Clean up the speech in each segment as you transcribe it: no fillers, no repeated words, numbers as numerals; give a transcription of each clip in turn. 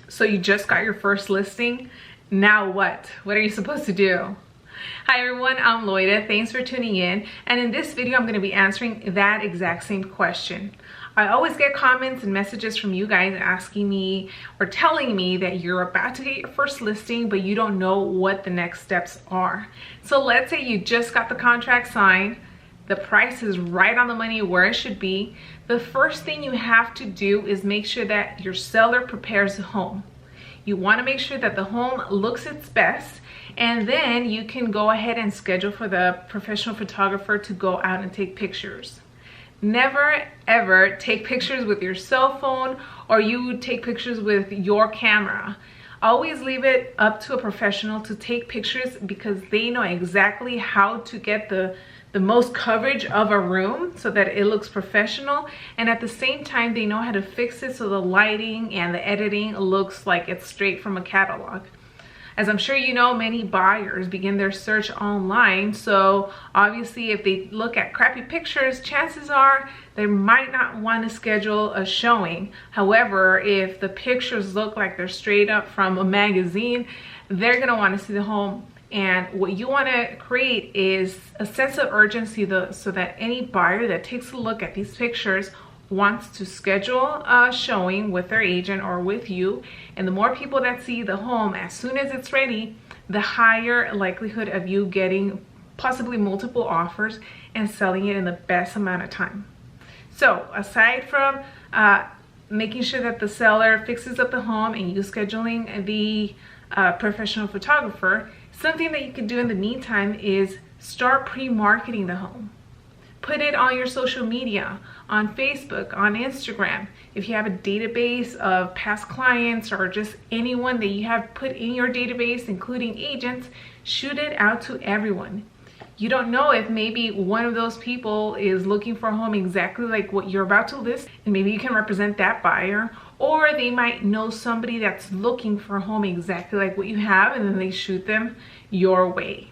So you just got your first listing. Now what? What are you supposed to do? Hi everyone, I'm Loida. Thanks for tuning in. And in this video, I'm going to be answering that exact same question. I always get comments and messages from you guys asking me or telling me that you're about to get your first listing, but you don't know what the next steps are. So let's say you just got the contract signed. The price is right on the money where it should be. The first thing you have to do is make sure that your seller prepares the home. You want to make sure that the home looks its best, and then you can go ahead and schedule for the professional photographer to go out and take pictures. Never ever take pictures with your cell phone or you take pictures with your camera. Always leave it up to a professional to take pictures because they know exactly how to get the most coverage of a room so that it looks professional, and at the same time they know how to fix it so the lighting and the editing looks like it's straight from a catalog. As I'm sure you know, many buyers begin their search online, so obviously if they look at crappy pictures, chances are they might not want to schedule a showing. However, if the pictures look like they're straight up from a magazine, they're going to want to see the home. And what you want to create is a sense of urgency so that any buyer that takes a look at these pictures wants to schedule a showing with their agent or with you. And the more people that see the home as soon as it's ready, the higher likelihood of you getting possibly multiple offers and selling it in the best amount of time. So aside from making sure that the seller fixes up the home and you scheduling the professional photographer, something that you can do in the meantime is start pre-marketing the home. Put it on your social media, on Facebook, on Instagram. If you have a database of past clients or just anyone that you have put in your database, including agents, shoot it out to everyone. You don't know if maybe one of those people is looking for a home exactly like what you're about to list, and maybe you can represent that buyer, or they might know somebody that's looking for a home exactly like what you have, and then they shoot them your way.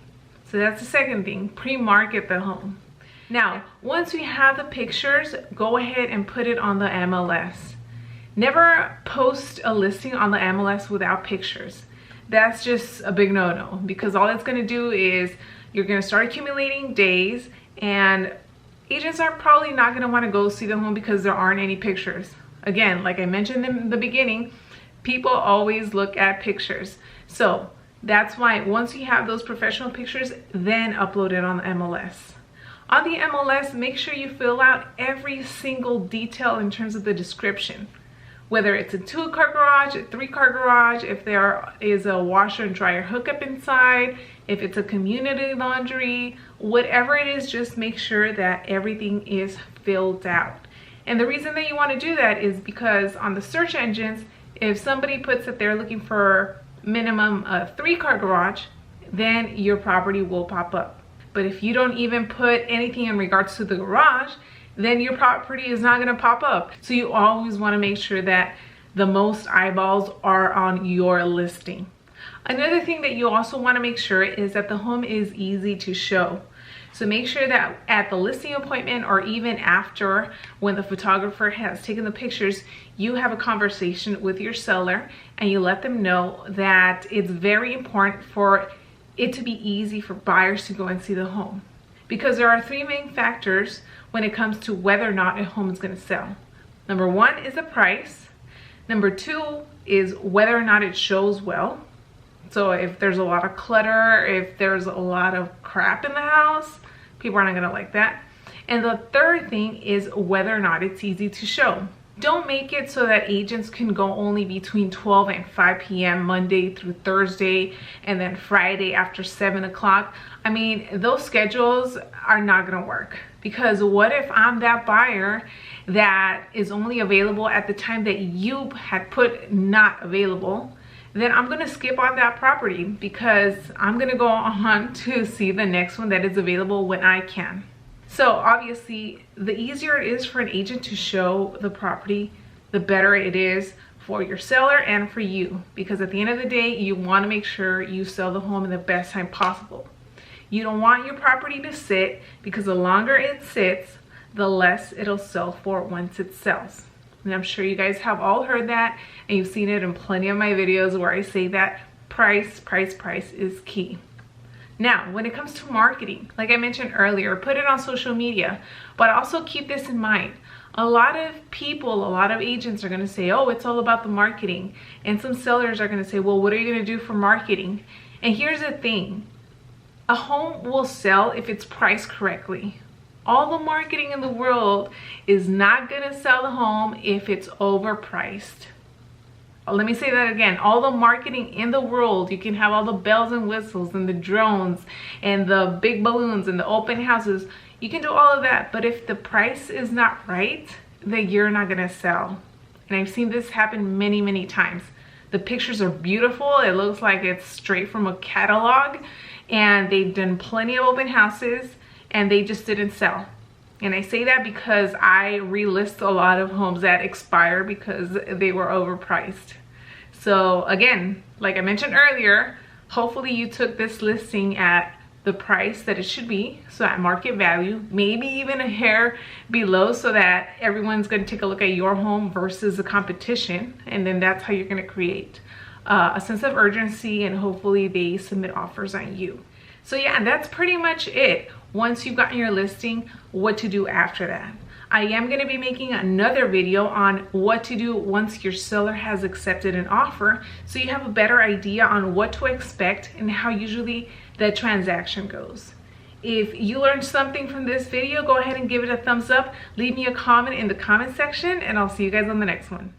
So that's the second thing, pre-market the home. Now, once we have the pictures, go ahead and put it on the MLS. Never post a listing on the MLS without pictures. That's just a big no-no, because all it's going to do is you're going to start accumulating days, and agents are probably not going to want to go see the home because there aren't any pictures. Again, like I mentioned in the beginning, people always look at pictures. So that's why once you have those professional pictures, then upload it on the MLS. On the MLS, make sure you fill out every single detail in terms of the description. Whether it's a 2-car garage, a 3-car garage, if there is a washer and dryer hookup inside, if it's a community laundry, whatever it is, just make sure that everything is filled out. And the reason that you want to do that is because on the search engines, if somebody puts that they're looking for minimum a 3-car garage, then your property will pop up. But if you don't even put anything in regards to the garage, then your property is not going to pop up. So you always want to make sure that the most eyeballs are on your listing. Another thing that you also want to make sure is that the home is easy to show. So make sure that at the listing appointment or even after, when the photographer has taken the pictures, you have a conversation with your seller and you let them know that it's very important for it to be easy for buyers to go and see the home. Because there are 3 main factors when it comes to whether or not a home is going to sell. Number 1 is the price. Number 2 is whether or not it shows well. So if there's a lot of clutter, if there's a lot of crap in the house, people are not going to like that. And the third thing is whether or not it's easy to show. Don't make it so that agents can go only between 12 and 5 p.m. Monday through Thursday, and then Friday after 7 o'clock. I mean, those schedules are not going to work, because what if I'm that buyer that is only available at the time that you had put not available? Then I'm going to skip on that property because I'm going to go on to see the next one that is available when I can. So obviously, the easier it is for an agent to show the property, the better it is for your seller and for you. Because at the end of the day, you want to make sure you sell the home in the best time possible. You don't want your property to sit, because the longer it sits, the less it'll sell for once it sells. And I'm sure you guys have all heard that, and you've seen it in plenty of my videos where I say that price is key. Now, when it comes to marketing, like I mentioned earlier, put it on social media, but also keep this in mind. A lot of people, a lot of agents are gonna say, oh, it's all about the marketing. And some sellers are gonna say, well, what are you gonna do for marketing? And here's the thing, a home will sell if it's priced correctly. All the marketing in the world is not gonna sell the home if it's overpriced. Let me say that again. All the marketing in the world, you can have all the bells and whistles and the drones and the big balloons and the open houses. You can do all of that, but if the price is not right, then you're not gonna sell. And I've seen this happen many, many times. The pictures are beautiful. It looks like it's straight from a catalog, and they've done plenty of open houses and they just didn't sell. And I say that because I relist a lot of homes that expire because they were overpriced. So again, like I mentioned earlier, hopefully you took this listing at the price that it should be, so at market value, maybe even a hair below, so that everyone's going to take a look at your home versus the competition. And then that's how you're going to create a sense of urgency, and hopefully they submit offers on you. So yeah, that's pretty much it. Once you've gotten your listing, what to do after that. I am going to be making another video on what to do once your seller has accepted an offer, so you have a better idea on what to expect and how usually the transaction goes. If you learned something from this video, go ahead and give it a thumbs up. Leave me a comment in the comment section, and I'll see you guys on the next one.